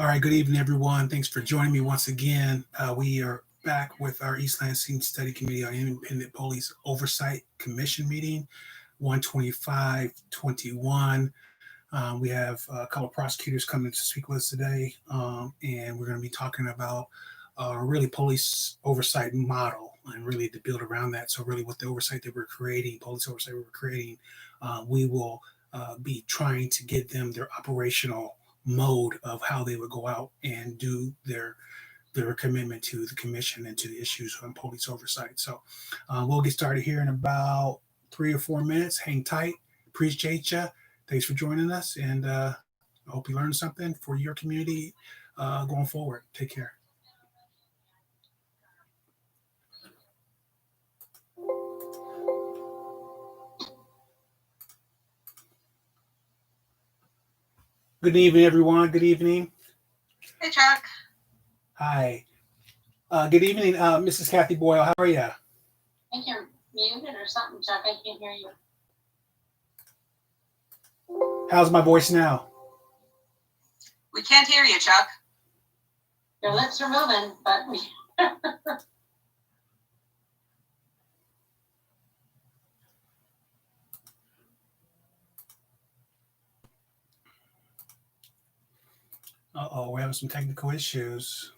All right, good evening, everyone. Thanks for joining me once again. We are back with our East Lansing Study Committee on Independent Police Oversight Commission meeting, 125-21. We have a couple of prosecutors coming to speak with us today, and we're going to be talking about really police oversight model and really to build around that. So really what the oversight that we're creating, police oversight we're creating, we will be trying to get them their operational mode of how they would go out and do their commitment to the commission and to the issues on police oversight. So we'll get started here in about 3 or 4 minutes. Hang tight. Appreciate you. Thanks for joining us, and I hope you learned something for your community going forward. Take care. Good evening, everyone. Good evening. Hey, Chuck. Hi. Good evening, Mrs. Kathy Boyle. How are you? I think you're muted or something, Chuck. I can't hear you. How's my voice now? We can't hear you, Chuck. Your lips are moving, but we... Uh-oh, we're having some technical issues.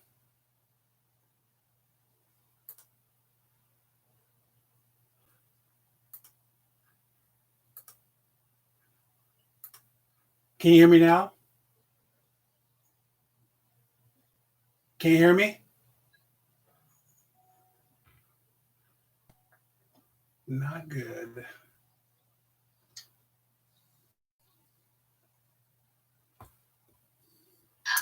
Can you hear me now? Can you hear me? Not good.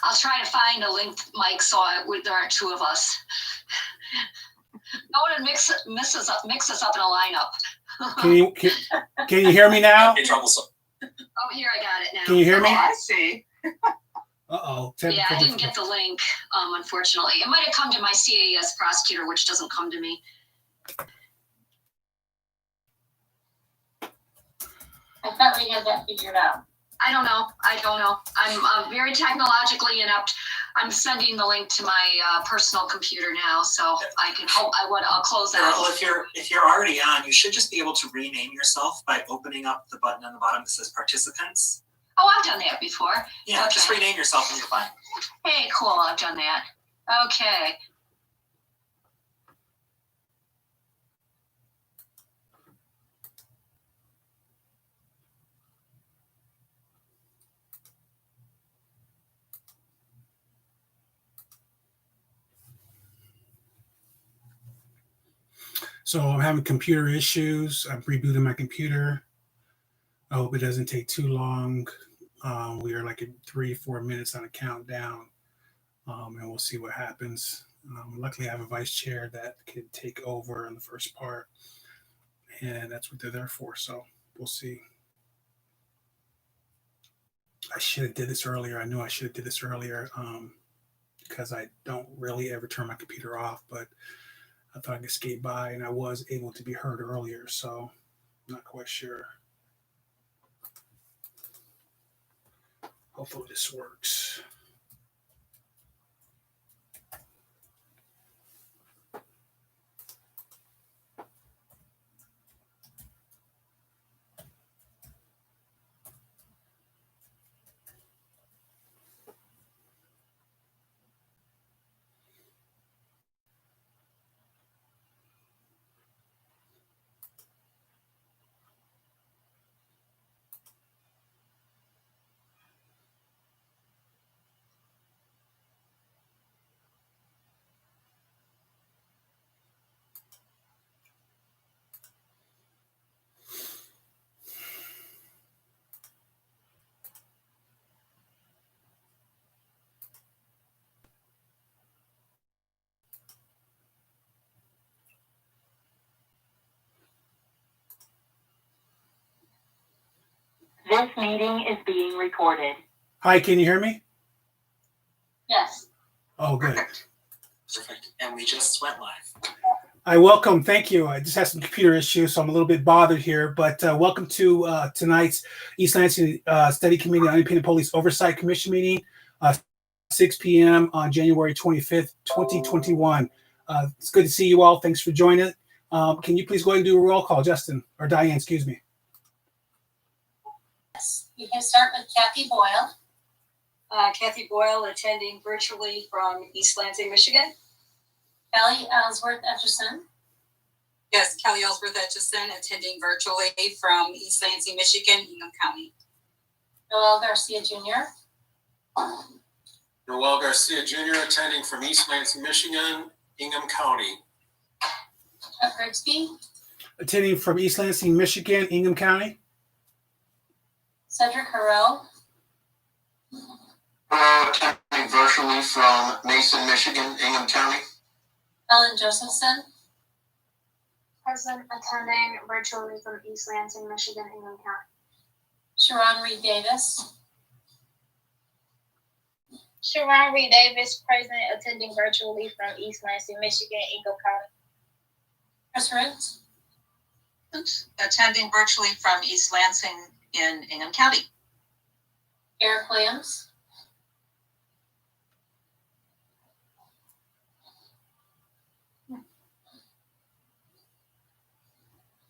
I'll try to find a linked mic so there aren't two of us. No one mix us up in a lineup. Can you hear me now? Oh, here, I got it now. Can you hear me? Oh, I see. Uh-oh. Yeah, I didn't get the link, unfortunately. It might have come to my CAS prosecutor, which doesn't come to me. I thought we had that figured out. I don't know. I'm very technologically inept. I'm sending the link to my personal computer now, so I can hope I'll close out. Well, if you're already on, you should just be able to rename yourself by opening up the button on the bottom that says participants. Oh, I've done that before. Yeah, okay. Just rename yourself and you're fine. Hey, cool. I've done that. Okay. So I'm having computer issues. I'm rebooting my computer. I hope it doesn't take too long. We are like at 3-4 minutes on a countdown, and we'll see what happens. Luckily, I have a vice chair that can take over on the first part, and that's what they're there for. So we'll see. I should have did this earlier. I knew I should have did this earlier because I don't really ever turn my computer off, but I thought I could skate by, and I was able to be heard earlier, so I'm not quite sure. Hopefully this works. This meeting is being recorded. Hi, can you hear me? Yes. Oh, good. Perfect. And we just went live. Hi, welcome. Thank you. I just had some computer issues, so I'm a little bit bothered here, but welcome to tonight's East Lansing Study Committee on Independent Police Oversight Commission meeting. 6 p.m. on January 25th, 2021. It's good to see you all. Thanks for joining. Can you please go ahead and do a roll call, Justin, or Diane, excuse me. Yes, you can start with Kathy Boyle. Kathy Boyle, attending virtually from East Lansing, Michigan. Kelly Ellsworth Etchison. Yes, Kelly Ellsworth Etchison, attending virtually from East Lansing, Michigan, Ingham County. Noel Garcia Jr. Noel Garcia Jr. attending from East Lansing, Michigan, Ingham County. Chuck Grigsby. Attending from East Lansing, Michigan, Ingham County. Cedric Harrell. Attending virtually from Mason, Michigan, Ingham County. Ellen Josephson. Present, attending virtually from East Lansing, Michigan, Ingham County. Sharon Reed Davis. Sharon Reed Davis, present, attending virtually from East Lansing, Michigan, Ingham County. Chris Root. Attending virtually from East Lansing in Ingham County. Eric Williams.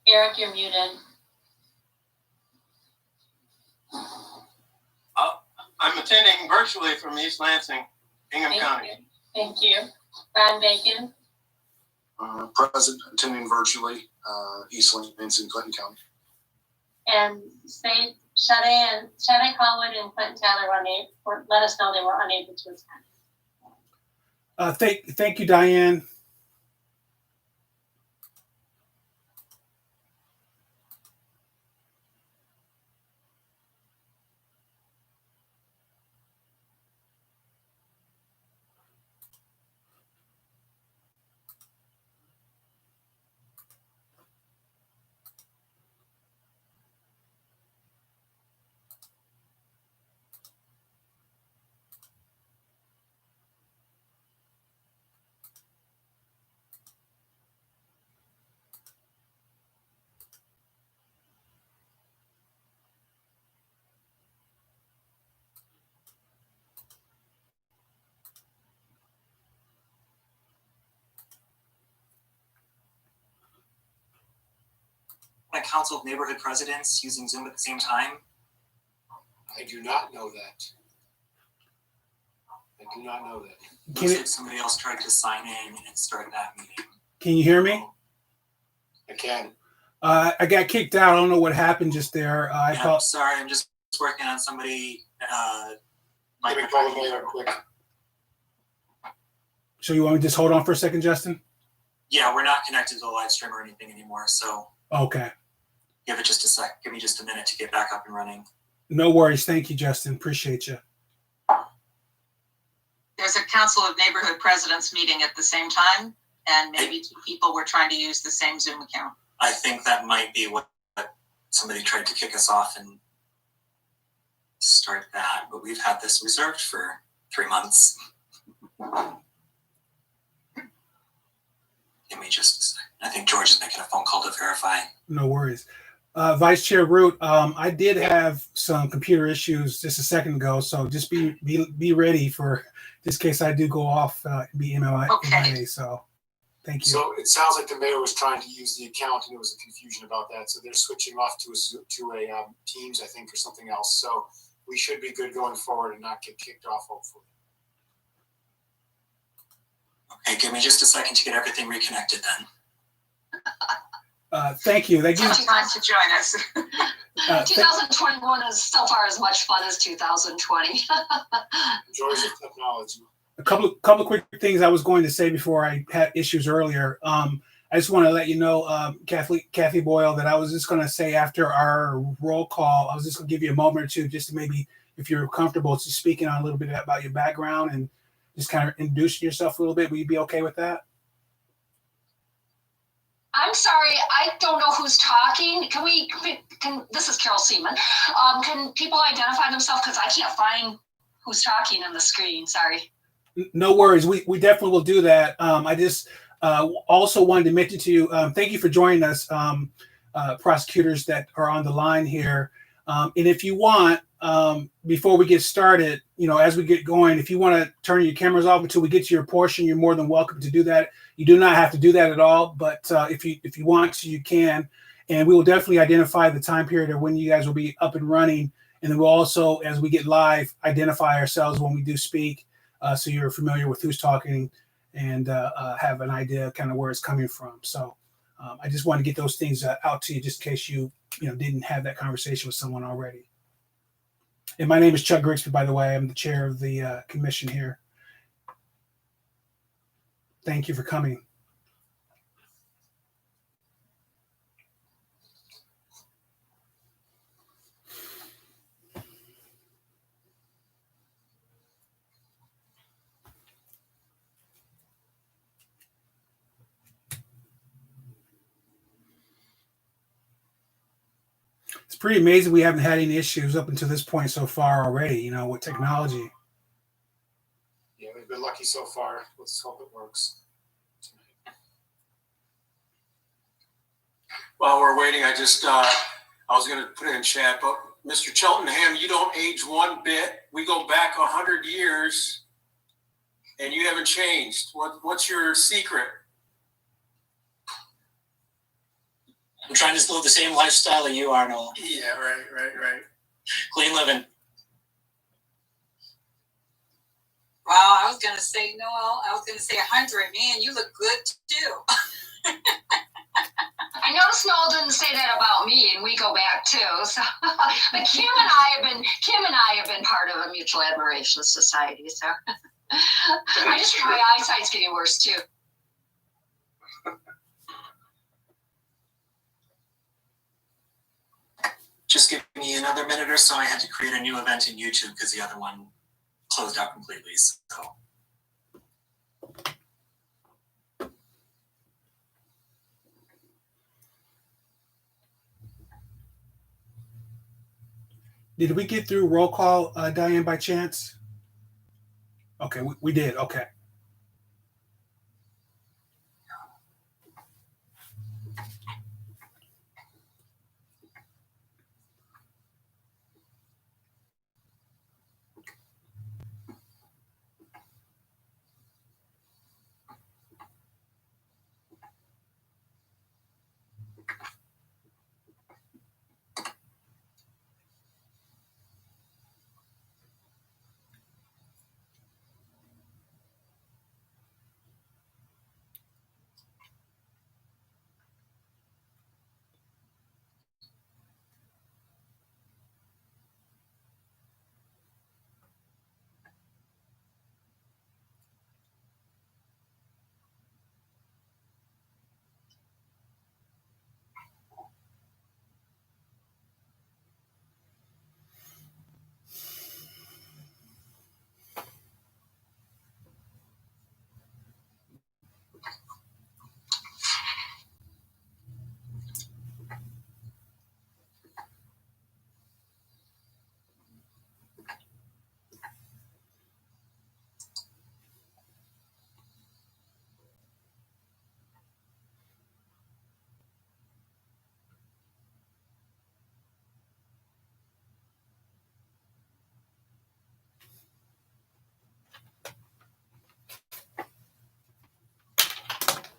Eric, you're muted. I'm attending virtually from East Lansing, Ingham County. Thank you. Ron Bacon. Present, attending virtually, East Lansing, Clinton County. And Sade Colwood and Clinton Taylor let us know they were unable to attend. Thank you, Diane. A council of neighborhood presidents using Zoom at the same time? I do not know that. I do not know that. Looks like somebody else tried to sign in and start that meeting. Can you hear me? I can. I got kicked out. I don't know what happened just there. Sorry, I'm just working on somebody. Let me call the mayor quick. So you want me to just hold on for a second, Justin? Yeah, we're not connected to the live stream or anything anymore, so Okay. give it just a sec. Give me just a minute to get back up and running. No worries. Thank you, Justin. Appreciate you. There's a council of neighborhood presidents meeting at the same time, and maybe two people were trying to use the same Zoom account. I think that might be what somebody tried to kick us off and start that, but we've had this reserved for 3 months. Give me just a sec. I think George is making a phone call to verify. No worries. Vice Chair Root, I did have some computer issues just a second ago, so just be ready for this case I do go off be MIA. Okay. So thank you. So it sounds like the mayor was trying to use the account and there was a confusion about that. So they're switching off to a Teams, I think, or something else. So we should be good going forward and not get kicked off, hopefully. Okay, give me just a second to get everything reconnected then. Thank you. Thank you. Time to join us. 2021 is so far as much fun as 2020. Joys of technology. A couple of quick things I was going to say before I had issues earlier. I just want to let you know, Kathy Boyle, that I was just going to say after our roll call, I was just going to give you a moment or two just to maybe, if you're comfortable, just speaking on a little bit about your background and just kind of introducing yourself a little bit. Will you be okay with that? I'm sorry, I don't know who's talking. This is Carol Siemon. Can people identify themselves? Because I can't find who's talking on the screen. Sorry. No worries. We definitely will do that. I just also wanted to mention to you, thank you for joining us, prosecutors that are on the line here. And if you want, before we get started, as we get going, if you want to turn your cameras off until we get to your portion, you're more than welcome to do that. You do not have to do that at all, but if you want to, you can. And we will definitely identify the time period of when you guys will be up and running. And then we'll also, as we get live, identify ourselves when we do speak, so you're familiar with who's talking and have an idea kind of where it's coming from. So I just want to get those things out to you just in case you didn't have that conversation with someone already. And my name is Chuck Grigsby, by the way. I'm the chair of the commission here. Thank you for coming. It's pretty amazing we haven't had any issues up until this point so far already, with technology. Yeah, we've been lucky so far. Let's hope it works. While we're waiting, I was going to put it in chat, but Mr. Cheltenham, you don't age one bit. We go back 100 years and you haven't changed. What's your secret? I'm trying to live the same lifestyle that you are, Noel. Yeah, right. Clean living. Wow, I was going to say, Noel, 100. Man, you look good too. I noticed Noel didn't say that about me, and we go back too. So, but Kim and I have been part of a mutual admiration society. So, I just think my eyesight's getting worse too. Just give me another minute or so. I had to create a new event in YouTube because the other one closed out completely. So. Did we get through roll call, Diane, by chance? Okay, we did. Okay.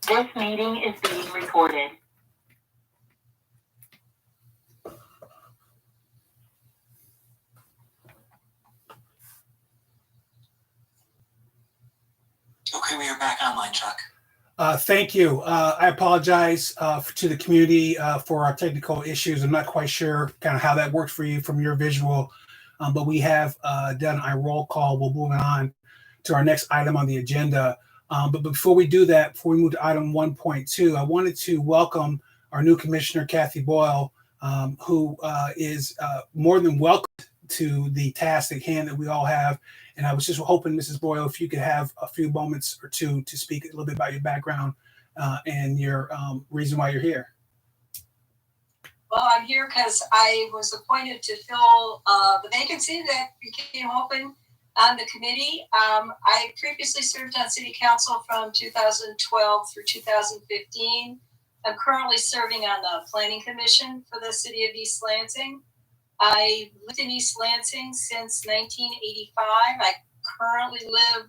This meeting is being recorded. Okay, we are back online, Chuck. Thank you. I apologize to the community for our technical issues. I'm not quite sure kind of how that worked for you from your visual, but we have done our roll call. We'll move on to our next item on the agenda. But before we do that, before we move to item 1.2, I wanted to welcome our new commissioner, Kathy Boyle, who is more than welcome to the task at hand that we all have. And I was just hoping, Mrs. Boyle, if you could have a few moments or two to speak a little bit about your background and your reason why you're here. Well, I'm here because I was appointed to fill the vacancy that became open on the committee. I previously served on city council from 2012 through 2015. I'm currently serving on the planning commission for the city of East Lansing. I lived in East Lansing since 1985. I currently live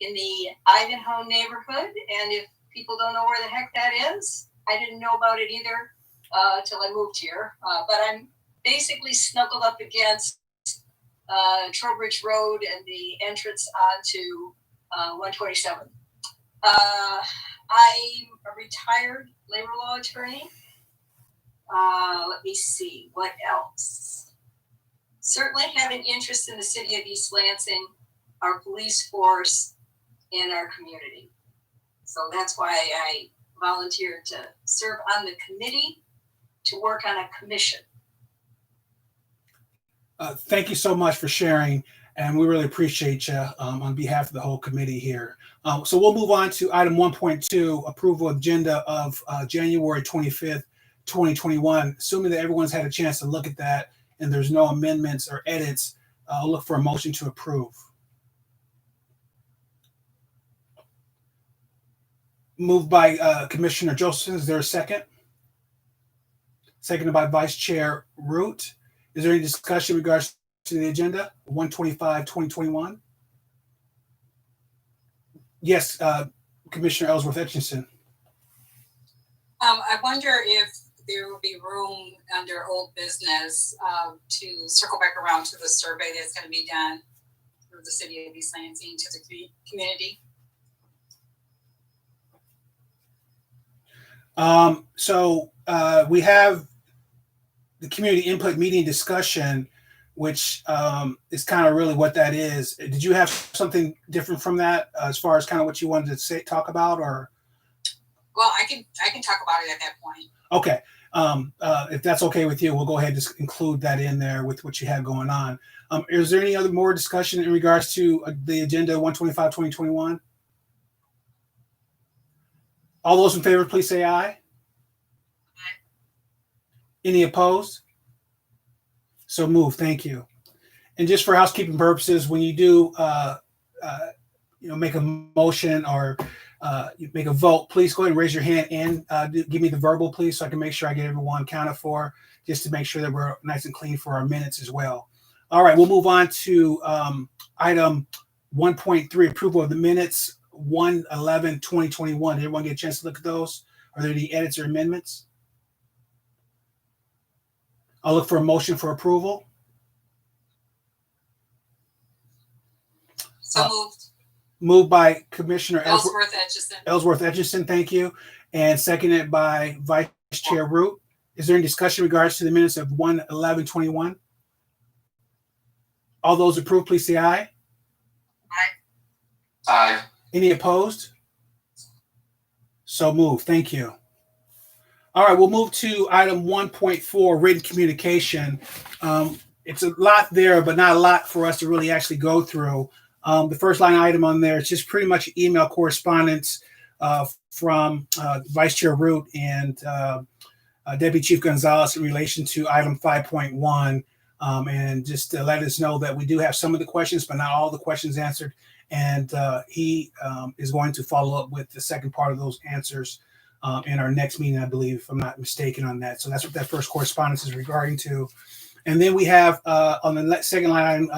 in the Ivanhoe neighborhood, and if people don't know where the heck that is, I didn't know about it either till I moved here. But I'm basically snuggled up against Trowbridge Road and the entrance onto 127. I'm a retired labor law attorney. Let me see, what else? Certainly have an interest in the city of East Lansing, our police force, and our community. So that's why I volunteered to serve on the committee to work on a commission. Thank you so much for sharing, and we really appreciate you on behalf of the whole committee here. So we'll move on to item 1.2, approval agenda of January 25th, 2021. Assuming that everyone's had a chance to look at that and there's no amendments or edits, I'll look for a motion to approve. Moved by Commissioner Joseph. Is there a second? Seconded by Vice Chair Root. Is there any discussion in regards to the agenda? 125-2021? Yes, Commissioner Ellsworth-Etchison. I wonder if there will be room under old business to circle back around to the survey that's going to be done through the city of East Lansing to the community. So we have the community input meeting discussion, which is kind of really what that is. Did you have something different from that as far as kind of what you wanted to talk about, or? Well, I can talk about it at that point. Okay. If that's okay with you, we'll go ahead and just include that in there with what you have going on. Is there any other more discussion in regards to the agenda 125-2021? All those in favor, please say aye. Aye. Any opposed? So moved. Thank you. And just for housekeeping purposes, when you do, make a motion or you make a vote, please go ahead and raise your hand and give me the verbal, please, so I can make sure I get everyone counted for, just to make sure that we're nice and clean for our minutes as well. All right, we'll move on to item 1.3, approval of the minutes, 1/11/2021. Did everyone get a chance to look at those? Are there any edits or amendments? I'll look for a motion for approval. So moved. Moved by Commissioner Ellsworth-Etchison. Thank you. And seconded by Vice Chair Root. Is there any discussion in regards to the minutes of 1/11/21? All those approved, please say aye. Aye. Aye. Any opposed? So moved. Thank you. All right, we'll move to item 1.4, written communication. It's a lot there, but not a lot for us to really actually go through. The first line item on there is just pretty much email correspondence from Vice Chair Root and Deputy Chief Gonzalez in relation to item 5.1. And just to let us know that we do have some of the questions, but not all the questions answered. And he is going to follow up with the second part of those answers in our next meeting, I believe, if I'm not mistaken on that. So that's what that first correspondence is regarding to. And then we have on the second line,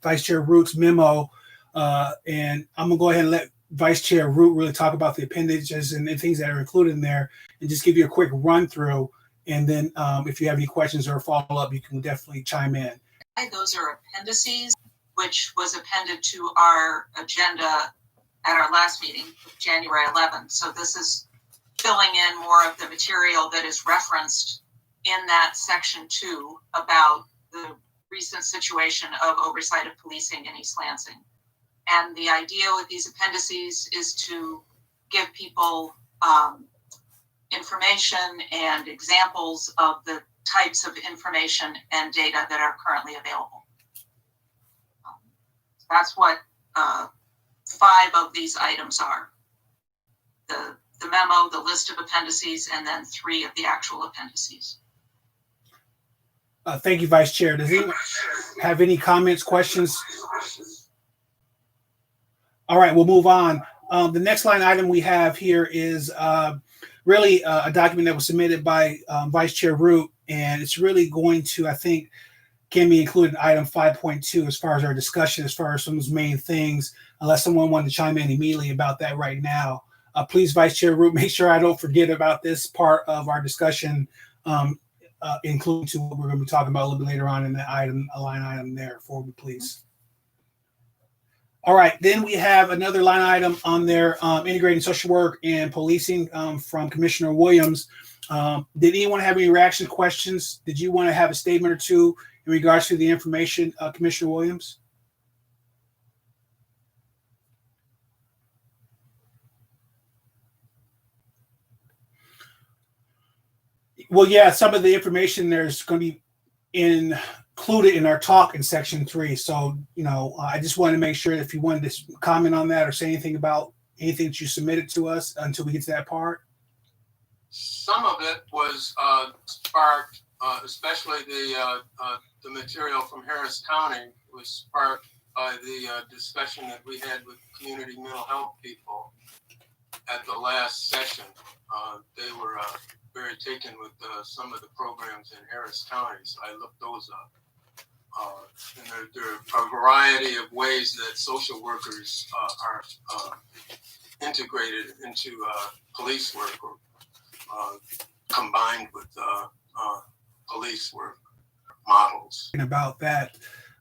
Vice Chair Root's memo. And I'm going to go ahead and let Vice Chair Root really talk about the appendages and things that are included in there and just give you a quick run through. And then if you have any questions or follow up, you can definitely chime in. Those are appendices, which was appended to our agenda at our last meeting, January 11th. So this is filling in more of the material that is referenced in that section 2 about the recent situation of oversight of policing in East Lansing. And the idea with these appendices is to give people information and examples of the types of information and data that are currently available. That's what 5 of these items are. The memo, the list of appendices, and then 3 of the actual appendices. Thank you, Vice Chair. Does anyone have any comments, questions? All right, we'll move on. The next line item we have here is really a document that was submitted by Vice Chair Root, and it's really going to, I think, can be included in item 5.2 as far as our discussion, as far as some of those main things, unless someone wanted to chime in immediately about that right now. Please, Vice Chair Root, make sure I don't forget about this part of our discussion, including to what we're going to be talking about a little bit later on in the item, a line item there for me, please. All right, then we have another line item on there, integrating social work and policing from Commissioner Williams. Did anyone have any reaction questions? Did you want to have a statement or two in regards to the information, Commissioner Williams? Well, yeah, some of the information there's going to be included in our talk in section 3. So, I just wanted to make sure if you wanted to comment on that or say anything about anything that you submitted to us until we get to that part. Some of it was sparked, especially the material from Harris County was sparked by the discussion that we had with community mental health people at the last session. They were very taken with some of the programs in Harris County, so I looked those up. And there are a variety of ways that social workers are integrated into police work or combined with police work models. About that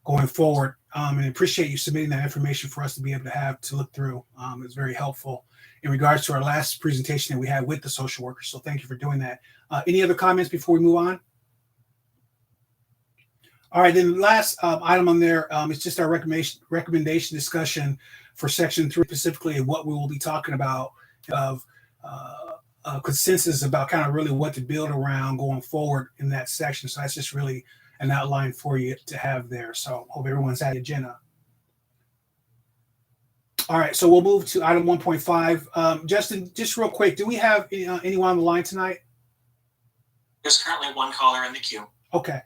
going forward, and I appreciate you submitting that information for us to be able to have to look through. It's very helpful in regards to our last presentation that we had with the social workers. So thank you for doing that. Any other comments before we move on? All right, then the last item on there is just our recommendation discussion for section 3, specifically what we will be talking about of consensus about kind of really what to build around going forward in that section. So that's just really an outline for you to have there. So hope everyone's at the agenda. All right, so we'll move to item 1.5. Justin, just real quick, do we have anyone on the line tonight? There's currently one caller in the queue. Okay.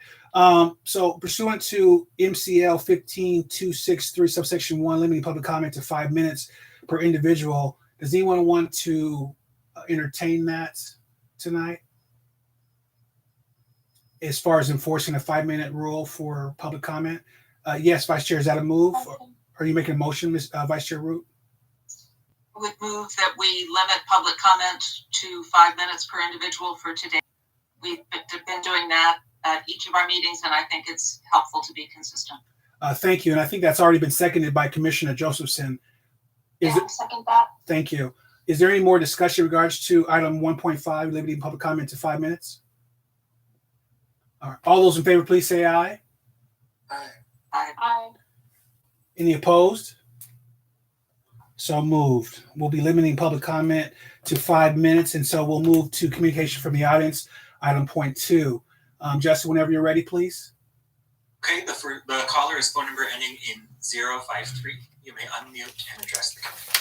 So pursuant to MCL 15263 subsection 1, limiting public comment to 5 minutes per individual, does anyone want to entertain that tonight? As far as enforcing a 5-minute rule for public comment? Yes, Vice Chair, is that a move? Are you making a motion, Ms. Vice Chair Root? I would move that we limit public comment to 5 minutes per individual for today. We've been doing that at each of our meetings, and I think it's helpful to be consistent. Thank you. And I think that's already been seconded by Commissioner Josephson. Second that. Thank you. Is there any more discussion in regards to item 1.5, limiting public comment to 5 minutes? All right. All those in favor, please say aye. Aye. Aye. Any opposed? So moved. We'll be limiting public comment to 5 minutes, and so we'll move to communication from the audience, item point 2. Justin, whenever you're ready, please. Okay, the caller is phone number ending in 053. You may unmute and address the committee.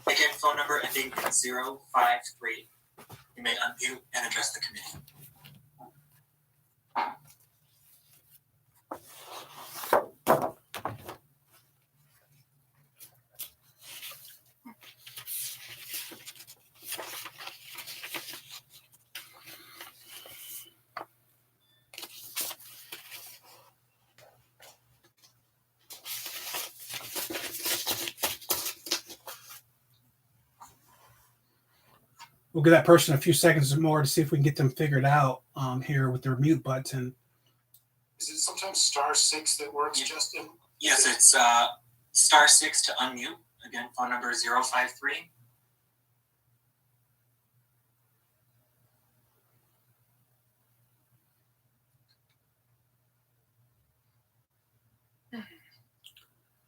Again, phone number ending in 053. You may unmute and address the committee. We'll give that person a few seconds more to see if we can get them figured out here with their mute button. Is it sometimes *6 that works, Justin? Yes, it's *6 to unmute. Again, phone number 053.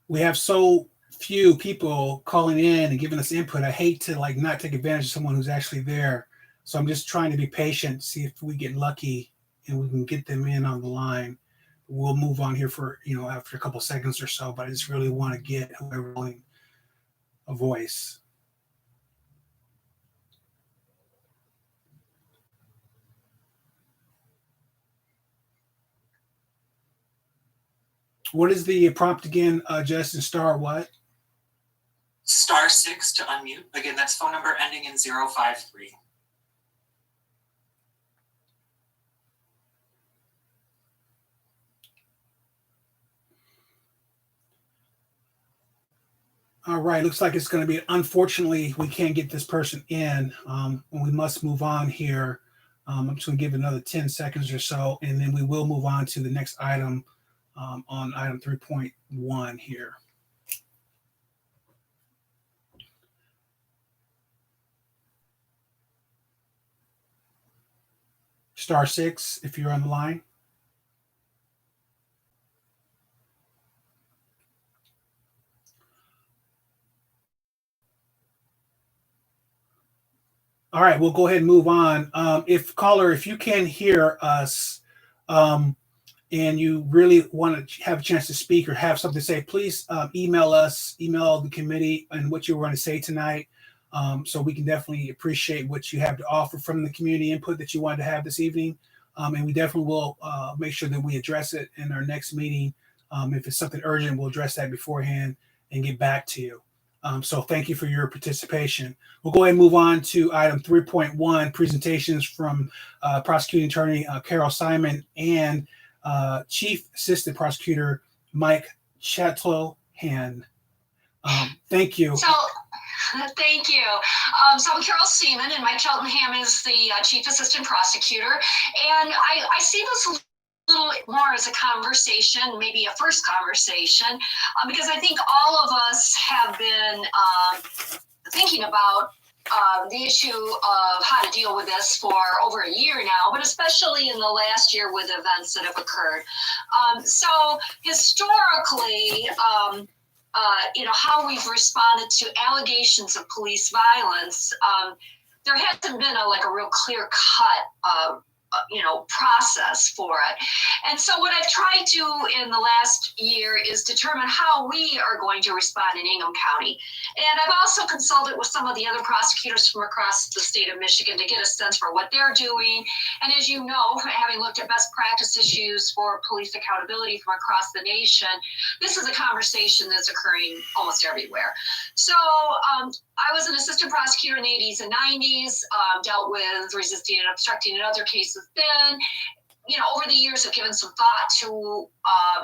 We have so few people calling in and giving us input. I hate to not take advantage of someone who's actually there. So I'm just trying to be patient, see if we get lucky and we can get them in on the line. We'll move on here for, after a couple seconds or so, but I just really want to get whoever willing a voice. What is the prompt again, Justin? Star what? *6 to unmute. Again, that's phone number ending in 053. All right, looks like it's going to be, unfortunately, we can't get this person in. We must move on here. I'm just going to give it another 10 seconds or so, and then we will move on to the next item on item 3.1 here. *6 if you're on the line. All right, we'll go ahead and move on. If you can hear us and you really want to have a chance to speak or have something to say, please email the committee and what you were going to say tonight. So we can definitely appreciate what you have to offer from the community input that you wanted to have this evening. And we definitely will make sure that we address it in our next meeting. If it's something urgent, we'll address that beforehand and get back to you. So thank you for your participation. We'll go ahead and move on to item 3.1, presentations from Prosecuting Attorney Carol Siemon and Chief Assistant Prosecutor Mike Cheltenham. Thank you. Thank you. So I'm Carol Siemon, and Mike Cheltenham is the Chief Assistant Prosecutor. And I see this a little more as a conversation, maybe a first conversation, because I think all of us have been thinking about the issue of how to deal with this for over a year now, but especially in the last year with events that have occurred. So historically, how we've responded to allegations of police violence, there hasn't been a real clear cut process for it. And so what I've tried to in the last year is determine how we are going to respond in Ingham County. And I've also consulted with some of the other prosecutors from across the state of Michigan to get a sense for what they're doing. And as you know, having looked at best practice issues for police accountability from across the nation, this is a conversation that's occurring almost everywhere. So I was an assistant prosecutor in the 80s and 90s, dealt with resisting and obstructing in other cases then. Over the years, I've given some thought to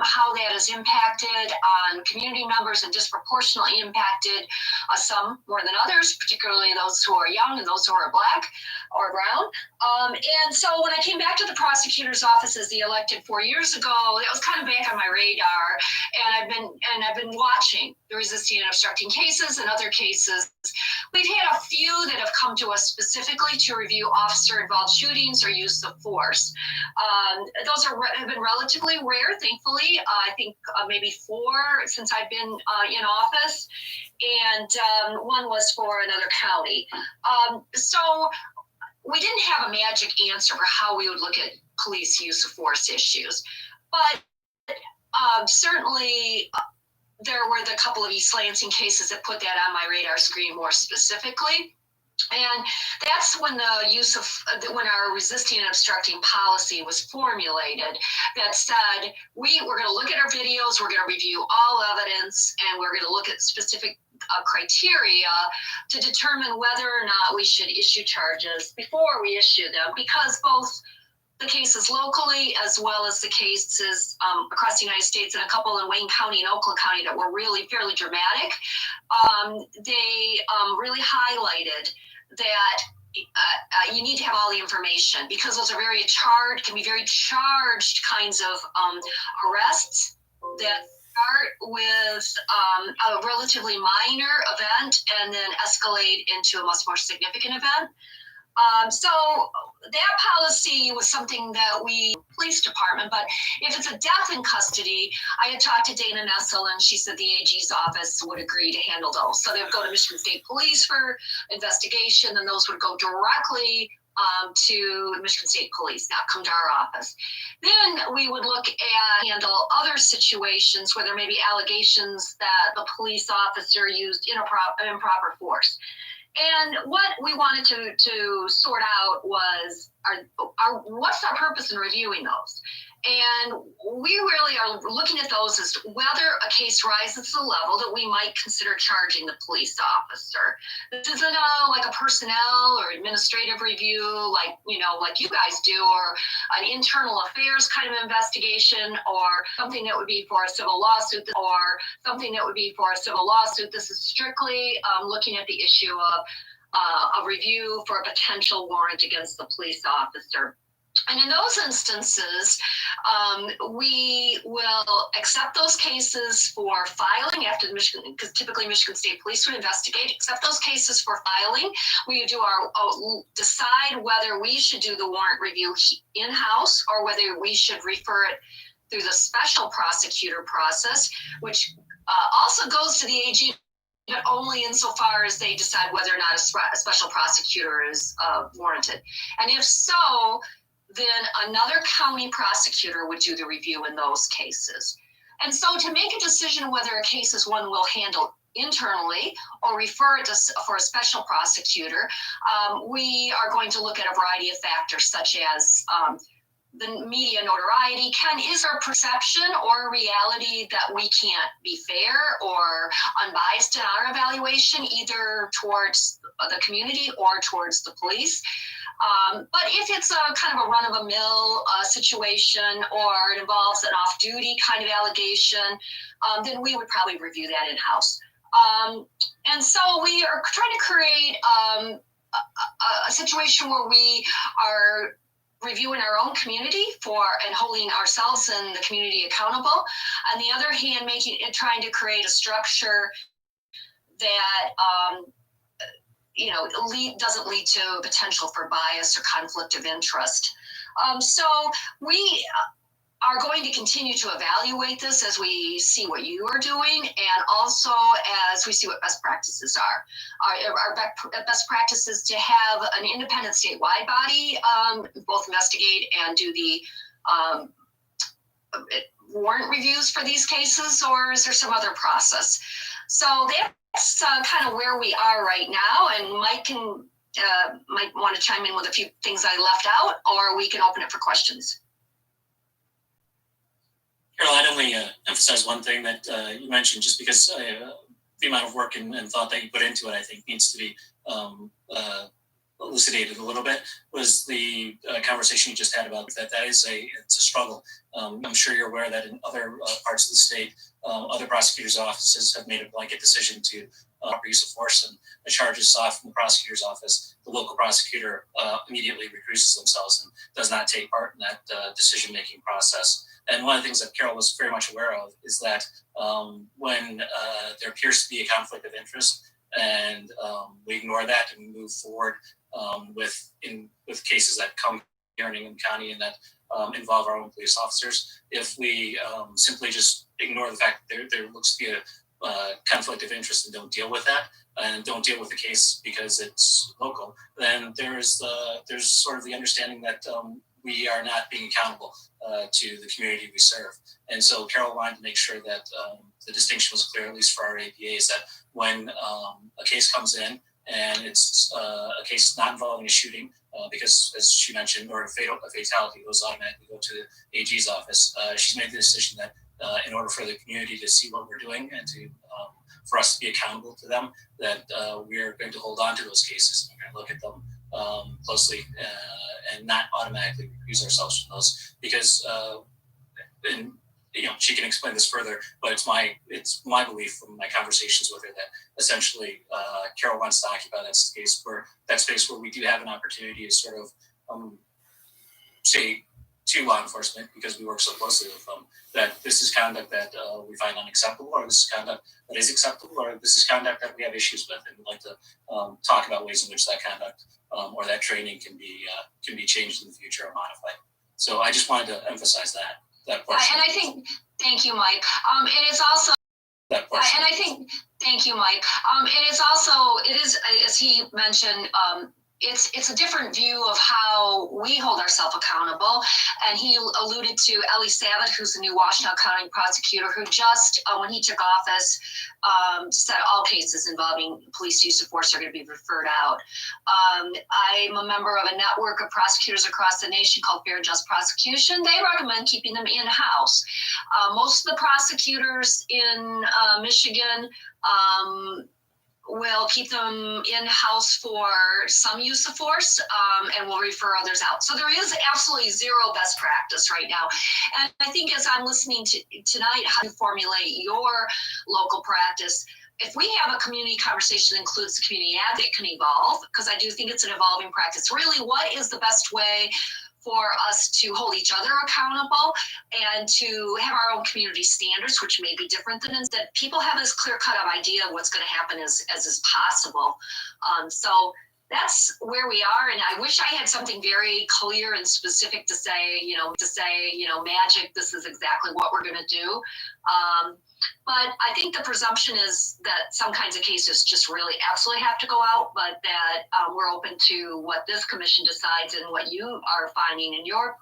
how that has impacted on community members and disproportionately impacted some more than others, particularly those who are young and those who are Black or brown. And so when I came back to the prosecutor's office as the elected 4 years ago, that was kind of back on my radar. And I've been watching the resisting and obstructing cases and other cases. We've had a few that have come to us specifically to review officer-involved shootings or use of force. Those have been relatively rare, thankfully. I think maybe 4 since I've been in office, and one was for another county. So we didn't have a magic answer for how we would look at police use of force issues, but certainly there were the couple of East Lansing cases that put that on my radar screen more specifically. And that's when when our resisting and obstructing policy was formulated, that said, we're going to look at our videos, we're going to review all evidence, and we're going to look at specific criteria to determine whether or not we should issue charges before we issue them, because both the cases locally as well as the cases across the United States and a couple in Wayne County and Oakland County that were really fairly dramatic, they really highlighted that you need to have all the information, because those are can be very charged kinds of arrests that start with a relatively minor event and then escalate into a much more significant event. So that policy was something that police department, but if it's a death in custody, I had talked to Dana Nessel, and she said the AG's office would agree to handle those. So they would go to Michigan State Police for investigation, and those would go directly to Michigan State Police, not come to our office. Then we would look at handle other situations where there may be allegations that the police officer used improper force. And what we wanted to sort out was, what's our purpose in reviewing those? And we really are looking at those as to whether a case rises to the level that we might consider charging the police officer. This isn't like a personnel or administrative review like you guys do, or an internal affairs kind of investigation, or something that would be for a civil lawsuit, This is strictly looking at the issue of a review for a potential warrant against the police officer. And in those instances, we will accept those cases for filing after the Michigan, because typically Michigan State Police would investigate, accept those cases for filing. We do decide whether we should do the warrant review in-house or whether we should refer it through the special prosecutor process, which also goes to the AG, but only insofar as they decide whether or not a special prosecutor is warranted. And if so, then another county prosecutor would do the review in those cases. And so to make a decision whether a case is one we'll handle internally or refer it for a special prosecutor, we are going to look at a variety of factors such as the media notoriety. Is our perception or reality that we can't be fair or unbiased in our evaluation, either towards the community or towards the police? But if it's a kind of a run-of-the-mill situation, or it involves an off-duty kind of allegation, then we would probably review that in-house. And so we are trying to create a situation where we are reviewing our own community and holding ourselves and the community accountable. On the other hand, trying to create a structure that doesn't lead to potential for bias or conflict of interest. So we are going to continue to evaluate this as we see what you are doing, and also as we see what best practices are. Our best practice is to have an independent statewide body both investigate and do the warrant reviews for these cases, or is there some other process? So that's kind of where we are right now, and Mike might want to chime in with a few things I left out, or we can open it for questions. Carol, I'd only emphasize one thing that you mentioned, just because the amount of work and thought that you put into it, I think, needs to be elucidated a little bit, was the conversation you just had about that. It's a struggle. I'm sure you're aware that in other parts of the state, other prosecutors' offices have made a blanket decision to use of force, and a charge is sought from the prosecutor's office. The local prosecutor immediately recuses themselves and does not take part in that decision-making process. And one of the things that Carol was very much aware of is that when there appears to be a conflict of interest, and we ignore that and we move forward with cases that come here in county and that involve our own police officers, if we simply just ignore the fact that there looks to be a conflict of interest and don't deal with that, and don't deal with the case because it's local, then there's sort of the understanding that we are not being accountable to the community we serve. And so Carol wanted to make sure that the distinction was clear, at least for our APAs, that when a case comes in and it's a case not involving a shooting, because as she mentioned, or a fatality goes automatically go to the AG's office, she's made the decision that in order for the community to see what we're doing and to for us to be accountable to them, that we are going to hold on to those cases. We're going to look at them closely and not automatically recuse ourselves from those, because and she can explain this further, but it's my belief from my conversations with her that essentially Carol wants to occupy that space where we do have an opportunity to sort of say to law enforcement, because we work so closely with them, that this is conduct that we find unacceptable, or this is conduct that is acceptable, or this is conduct that we have issues with, and we'd like to talk about ways in which that conduct or that training can be changed in the future or modified. So I just wanted to emphasize that portion. And I think, thank you, Mike. It is also that portion. And I think, thank you, Mike. It is, as he mentioned, it's a different view of how we hold ourselves accountable. And he alluded to Ellie Savitt, who's the new Washtenaw County prosecutor, who just, when he took office, said all cases involving police use of force are going to be referred out. I'm a member of a network of prosecutors across the nation called Fair and Just Prosecution. They recommend keeping them in-house. Most of the prosecutors in Michigan will keep them in-house for some use of force, and will refer others out. So there is absolutely zero best practice right now. And I think as I'm listening to tonight, how to formulate your local practice, if we have a community conversation that includes the community ad, it can evolve, because I do think it's an evolving practice. Really, what is the best way for us to hold each other accountable and to have our own community standards, which may be different than that people have this clear-cut of idea of what's going to happen as is possible. So that's where we are. And I wish I had something very clear and specific to say, magic, this is exactly what we're going to do. But I think the presumption is that some kinds of cases just really absolutely have to go out, but that we're open to what this commission decides and what you are finding in your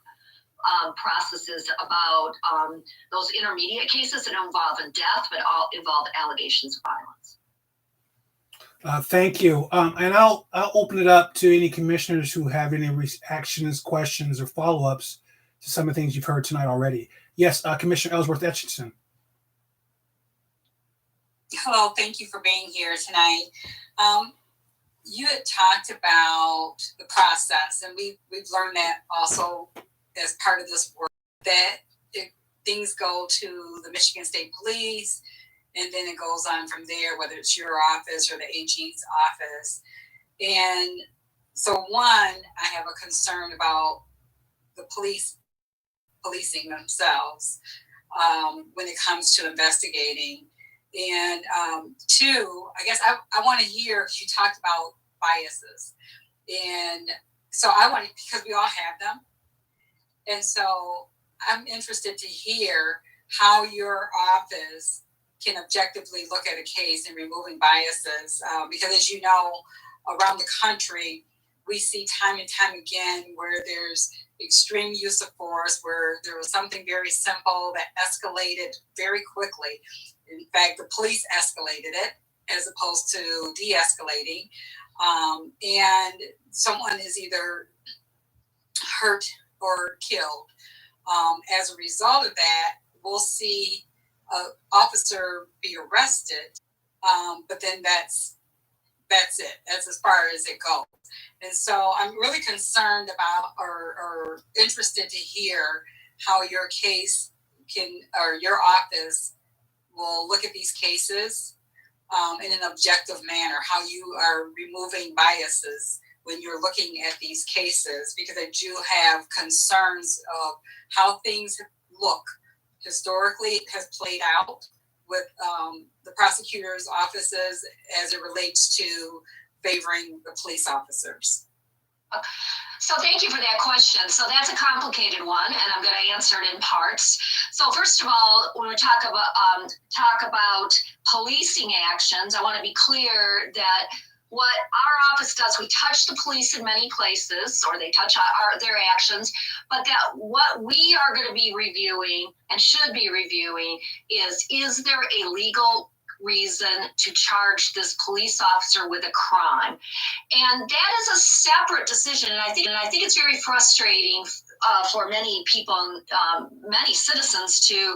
processes about those intermediate cases that involve death, but all involve allegations of violence. Thank you. And I'll open it up to any commissioners who have any reactions, questions, or follow-ups to some of the things you've heard tonight already. Yes, Commissioner Ellsworth Etchison. Hello, thank you for being here tonight. You had talked about the process, and we've learned that also as part of this work, that things go to the Michigan State Police, and then it goes on from there, whether it's your office or the AG's office. And so one, I have a concern about the policing themselves when it comes to investigating. And two, I guess I want to hear, because you talked about biases. And so I want to, because we all have them. And so I'm interested to hear how your office can objectively look at a case and removing biases. Because as you know, around the country, we see time and time again where there's extreme use of force, where there was something very simple that escalated very quickly. In fact, the police escalated it as opposed to de-escalating. And someone is either hurt or killed. As a result of that, we'll see an officer be arrested, but then that's it. That's as far as it goes. And so I'm really concerned about or interested to hear how your case or your office will look at these cases in an objective manner, how you are removing biases when you're looking at these cases, because I do have concerns of how things look historically has played out with the prosecutor's offices as it relates to favoring the police officers. So thank you for that question. So that's a complicated one, and I'm going to answer it in parts. So first of all, when we talk about policing actions, I want to be clear that what our office does, we touch the police in many places, or they touch their actions, but that what we are going to be reviewing and should be reviewing is there a legal reason to charge this police officer with a crime? And that is a separate decision. And I think it's very frustrating for many people, many citizens to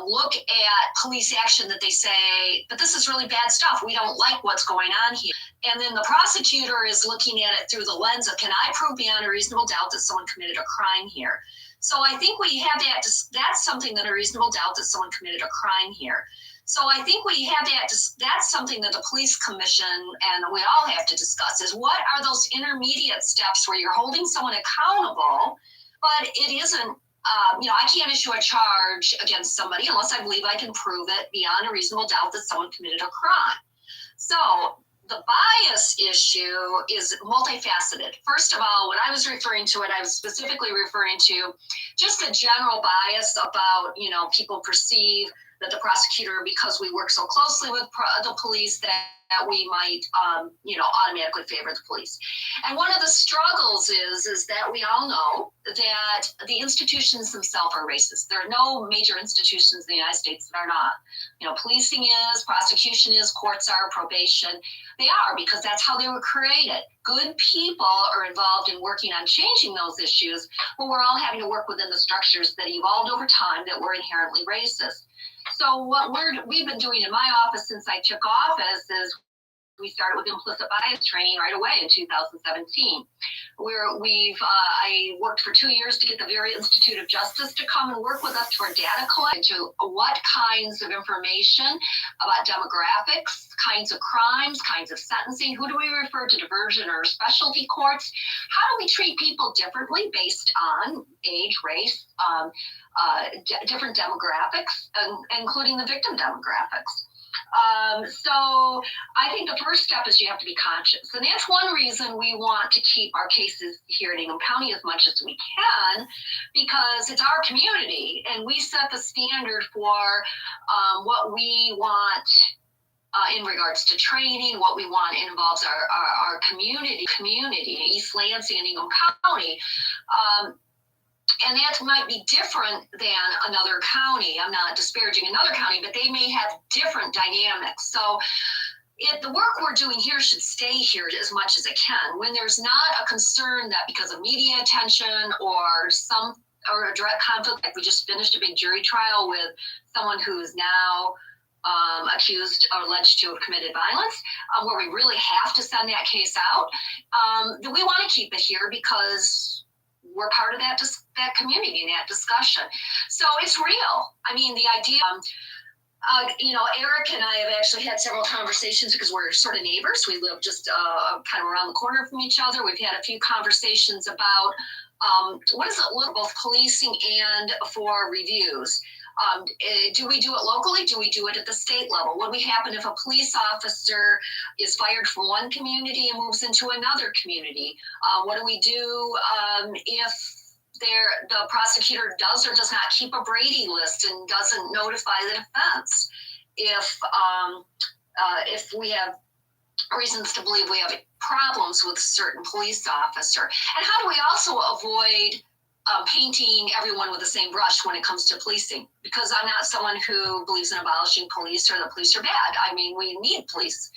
look at police action that they say, but this is really bad stuff. We don't like what's going on here. And then the prosecutor is looking at it through the lens of, can I prove beyond a reasonable doubt that someone committed a crime here? So I think we have that. That's something that a reasonable doubt that someone committed a crime here. So I think we have that. That's something that the police commission and we all have to discuss is what are those intermediate steps where you're holding someone accountable, but it isn't, I can't issue a charge against somebody unless I believe I can prove it beyond a reasonable doubt that someone committed a crime. So the bias issue is multifaceted. First of all, when I was referring to it, I was specifically referring to just a general bias about, people perceive that the prosecutor, because we work so closely with the police, that that we might, automatically favor the police. And one of the struggles is that we all know that the institutions themselves are racist. There are no major institutions in the United States that are not. Policing is, prosecution is, courts are, probation. They are, because that's how they were created. Good people are involved in working on changing those issues, but we're all having to work within the structures that evolved over time that were inherently racist. So what we've been doing in my office since I took office is we started with implicit bias training right away in 2017. I worked for 2 years to get the very Institute of Justice to come and work with us to our data collect, to what kinds of information about demographics, kinds of crimes, kinds of sentencing, who do we refer to diversion or specialty courts, how do we treat people differently based on age, race, different demographics, including the victim demographics. So I think the first step is you have to be conscious. And that's one reason we want to keep our cases here in Ingham County as much as we can, because it's our community and we set the standard for what we want in regards to training, what we want involves our community, East Lansing and Ingham County. And that might be different than another county. I'm not disparaging another county, but they may have different dynamics. So the work we're doing here should stay here as much as it can. When there's not a concern that because of media attention or a direct conflict, like we just finished a big jury trial with someone who is now accused or alleged to have committed violence, where we really have to send that case out, we want to keep it here because we're part of that community and that discussion. So it's real. I mean, the idea, Eric and I have actually had several conversations because we're sort of neighbors. We live just kind of around the corner from each other. We've had a few conversations about what does it look, both policing and for reviews. Do we do it locally? Do we do it at the state level? What would happen if a police officer is fired from one community and moves into another community? What do we do if the prosecutor does or does not keep a Brady list and doesn't notify the defense? If we have reasons to believe we have problems with a certain police officer, and how do we also avoid painting everyone with the same brush when it comes to policing? Because I'm not someone who believes in abolishing police or the police are bad. I mean, we need police.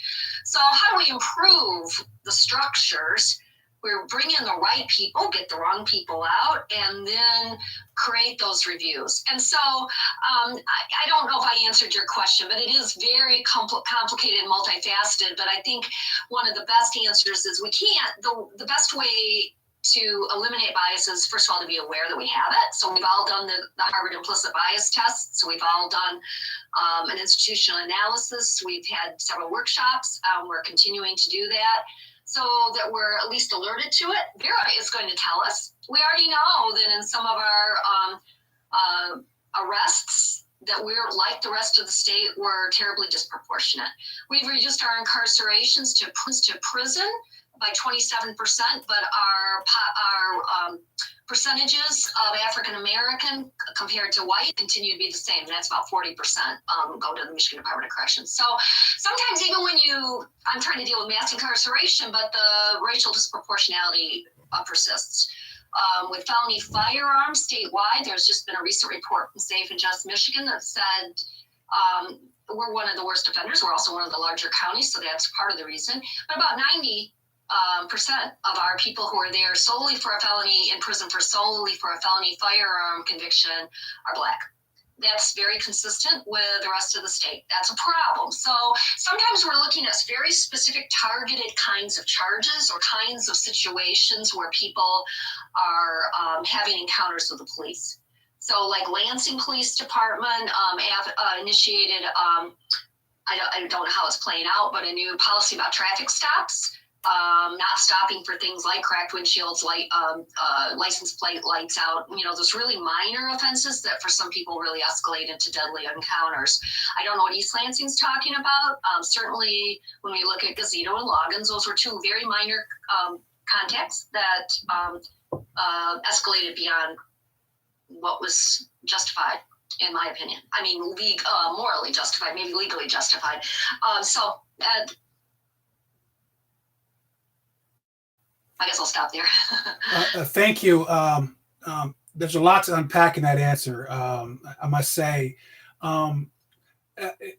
So how do we improve the structures? We bring in the right people, get the wrong people out, and then create those reviews. And so I don't know if I answered your question, but it is very complicated and multifaceted. But I think one of the best answers is the best way to eliminate biases, first of all, to be aware that we have it. So we've all done the Harvard implicit bias test. So we've all done an institutional analysis. We've had several workshops. We're continuing to do that so that we're at least alerted to it. Vera is going to tell us. We already know that in some of our arrests that we're like the rest of the state, we're terribly disproportionate. We've reduced our incarcerations to prison by 27%, but our percentages of African American compared to white continue to be the same. That's about 40% go to the Michigan Department of Corrections. So sometimes even when I'm trying to deal with mass incarceration, but the racial disproportionality persists. With felony firearms statewide, there's just been a recent report from Safe and Just Michigan that said we're one of the worst offenders. We're also one of the larger counties, so that's part of the reason. But about 90% of our people who are there solely for a felony, in prison solely for a felony firearm conviction, are Black. That's very consistent with the rest of the state. That's a problem. So sometimes we're looking at very specific targeted kinds of charges or kinds of situations where people are having encounters with the police. So like Lansing Police Department initiated, I don't know how it's playing out, but a new policy about traffic stops. Not stopping for things like cracked windshields, license plate lights out, those really minor offenses that for some people really escalate into deadly encounters. I don't know what East Lansing's talking about. Certainly when we look at Gazito and Loggins, those were two very minor contacts that escalated beyond what was justified, in my opinion. I mean, morally justified, maybe legally justified. I guess I'll stop there. Thank you. There's a lot to unpack in that answer. I must say,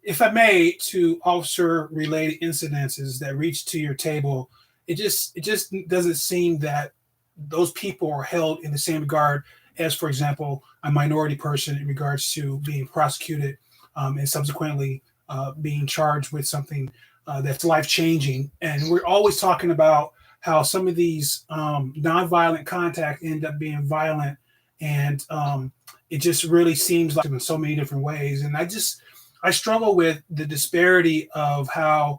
if I may, to officer-related incidences that reach to your table, it just doesn't seem that those people are held in the same regard as, for example, a minority person in regards to being prosecuted and subsequently being charged with something that's life-changing. And we're always talking about how some of these nonviolent contact end up being violent, and it just really seems like in so many different ways. And I struggle with the disparity of how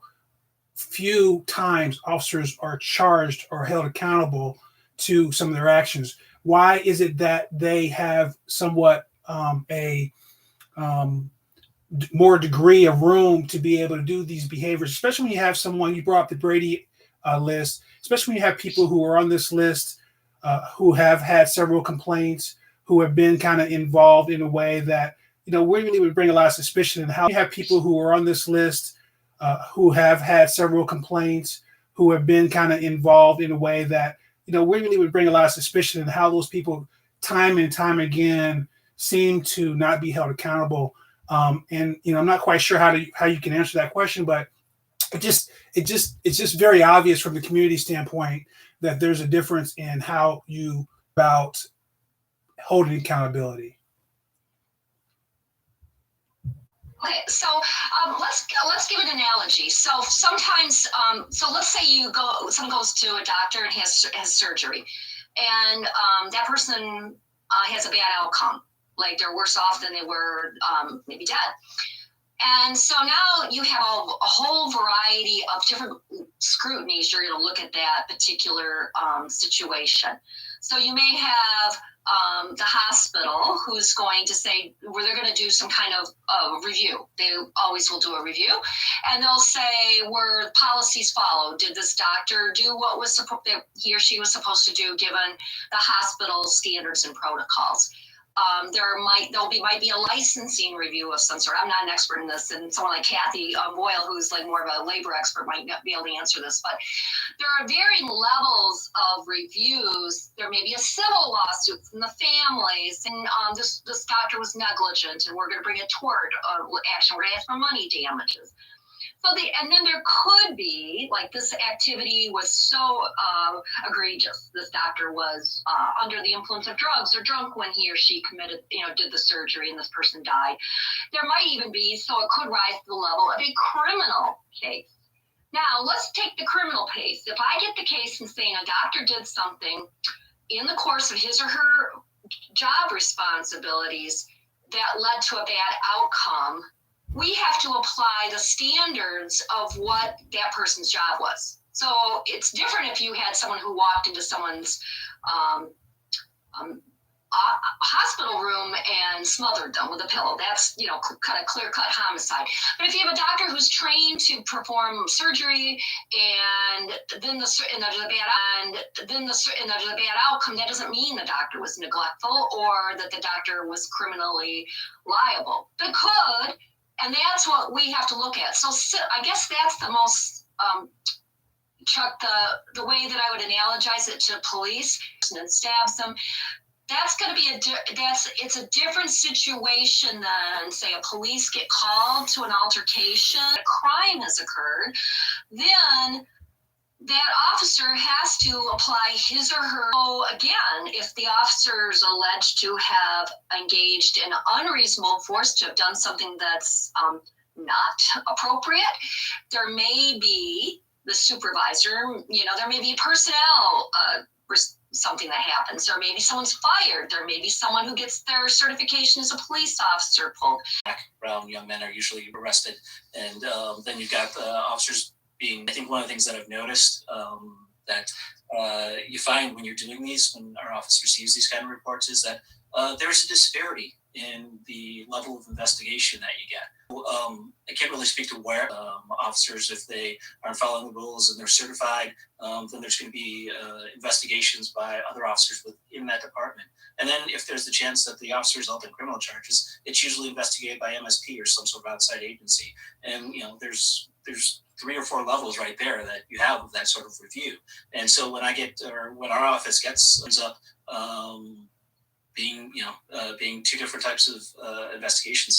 few times officers are charged or held accountable to some of their actions. Why is it that they have somewhat a more degree of room to be able to do these behaviors, especially when you have someone, you brought up the Brady list, especially when you have people who are on this list who have had several complaints, who have been kind of involved in a way that, we really would bring a lot of suspicion. And how you have people who are on this list who have had several complaints, who have been kind of involved in a way that, we really would bring a lot of suspicion, and how those people time and time again seem to not be held accountable. And I'm not quite sure how you can answer that question, but it's just very obvious from the community standpoint that there's a difference in how you about holding accountability. Okay, so let's give an analogy. So sometimes, so let's say someone goes to a doctor and has surgery, and that person has a bad outcome, like they're worse off than they were, maybe dead. And so now you have a whole variety of different scrutinies. You're going to look at that particular situation. So you may have the hospital who's going to say, where they're going to do some kind of review. They always will do a review, and they'll say, were policies followed? Did this doctor do what was that he or she was supposed to do given the hospital's standards and protocols? There might be a licensing review of some sort. I'm not an expert in this, and someone like Kathy Boyle, who's like more of a labor expert, might not be able to answer this. But there are varying levels of reviews. There may be a civil lawsuit from the families, and this doctor was negligent, and we're going to bring a tort action. We're going to ask for money damages. And then there could be, like, this activity was so egregious. This doctor was under the influence of drugs or drunk when he or she did the surgery, and this person died. There might even be, so it could rise to the level of a criminal case. Now, let's take the criminal case. If I get the case and saying a doctor did something in the course of his or her job responsibilities that led to a bad outcome, we have to apply the standards of what that person's job was. So it's different if you had someone who walked into someone's hospital room and smothered them with a pillow. That's, kind of clear-cut homicide. But if you have a doctor who's trained to perform surgery and then there's a bad outcome, that doesn't mean the doctor was neglectful or that the doctor was criminally liable. It could. And that's what we have to look at. So I guess that's the most, Chuck, the way that I would analogize it to police, and stabs them. That's going to be it's a different situation than, say, a police get called to an altercation, a crime has occurred, then that officer has to apply his or her. So again, if the officer is alleged to have engaged in unreasonable force, to have done something that's not appropriate, there may be the supervisor, there may be personnel, something that happens. There may be someone's fired. There may be someone who gets their certification as a police officer pulled. Brown young men are usually arrested, and then you've got officers being, I think one of the things that I've noticed that you find when you're doing these, when our office receives these kind of reports, is that there's a disparity in the level of investigation that you get. I can't really speak to where officers, if they aren't following the rules and they're certified, then there's going to be investigations by other officers within that department. And then if there's the chance that the officer is held in criminal charges, it's usually investigated by MSP or some sort of outside agency. And, there's there's 3 or 4 levels right there that you have of that sort of review. And so when when our office ends up being 2 different types of investigations